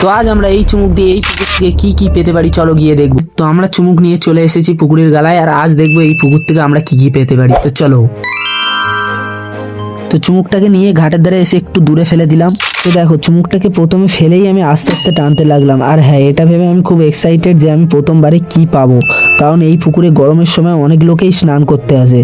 তো আজ আমরা এই চুমুক দিয়ে এই পুকুর থেকে কি পেতে পারি চলো গিয়ে দেখবো। তো আমরা চুমুক নিয়ে চলে এসেছি পুকুরের গালায়, আর আজ দেখবো এই পুকুর থেকে আমরা কি পেতে পারি। তো চলো। তো চুমুকটাকে নিয়ে ঘাটের ধারে এসে একটু দূরে ফেলে দিলাম। তো দেখো চুমুকটাকে প্রথমে ফেলেই আমি আস্তে আস্তে টানতে লাগলাম, আর হ্যাঁ এটা ভেবে আমি খুব এক্সাইটেড যে আমি প্রথমবারে কি পাবো, কারণ এই পুকুরে গরমের সময় অনেক লোকেই স্নান করতে আসে,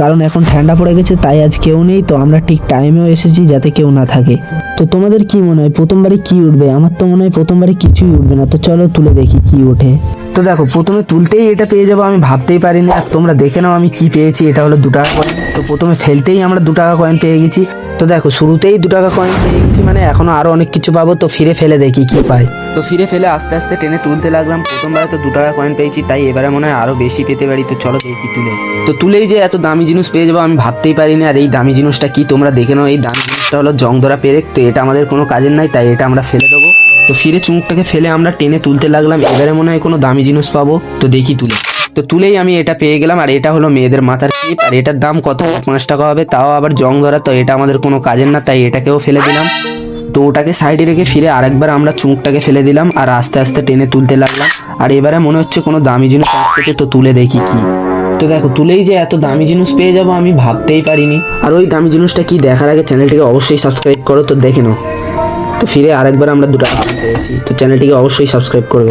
কারণ এখন ঠান্ডা পড়ে গেছে তাই আজ কেউ নেই। তো আমরা ঠিক টাইমেও এসেছি যাতে কেউ না থাকে। তো তোমাদের কি মনে হয় প্রথমবারে কি উঠবে? আমার তো মনে হয় প্রথমবারে কিছুই উঠবে না। তো চলো তুলে দেখি কি ওঠে। তো দেখো প্রথমে তুলতেই এটা পেয়ে যাবো আমি ভাবতেই পারিনি, আর তোমরা দেখে নাও আমি কি পেয়েছি। এটা হলো 2 টাকা কয়েন। তো প্রথমে ফেলতেই আমরা 2 টাকা কয়েন পেয়ে গেছি। তো দেখো শুরুতেই 2 টাকা কয়েন পেয়ে গেছি, মানে এখনো আরো অনেক কিছু পাবো। তো ফিরে ফেলে দেখি কি পাই। তো ফিরে ফেলে আস্তে আস্তে টেনে তুলতে লাগলাম। প্রথমবারে তো 2 টাকা কয়েন পেয়েছি, তাই এবারে মনে হয় আরো বেশি পেতে পারি। তো চলো দেখি তুলে। তো তুলেই যে এত দামি জিনিস পেয়ে যাবো আমি ভাবতেই পারিনি। আর এই দামি জিনিসটা কি তোমরা দেখে নাও। এই দামি জিনিসটা হলো জংধরা পেরেক। তো এটা আমাদের কোনো কাজের নাই, তাই এটা আমরা ফেলে দেবো। তো ফিরে চুমুকটাকে ফেলে আমরা টেনে তুলতে লাগলাম। এবারে মনে হয় কোনো দামি জিনিস পাবো। তো দেখি তুলে। তো তুলেই আমি এটা পেয়ে গেলাম, আর এটা হলো মেয়েদের মাথার ক্লিপ। আর এটার দাম কত? 5 টাকা হবে, তাও আবার জং ধরা। তো এটা আমাদের কোনো কাজের না, তাই এটাকেও ফেলে দিলাম। তো ওটাকে সাইডে রেখে ফিরে আরেকবার আমরা চুমুকটাকে ফেলে দিলাম, আর আস্তে আস্তে টেনে তুলতে লাগলাম। আর এবারে মনে হচ্ছে কোনো দামি জিনিস আসতেছে। তো তুলে দেখি কি। তো দেখো তুলেই যে এত দামি জিনিস পেয়ে যাবো আমি ভাবতেই পারিনি। আর ওই দামি জিনিসটা কি দেখার আগে চ্যানেলটিকে অবশ্যই সাবস্ক্রাইব করো। তো দেখে নাও। তো ফিরে আরেকবার আমরা 2 টাকা পেয়েছি। তো চ্যানেলটিকে অবশ্যই সাবস্ক্রাইব করবে।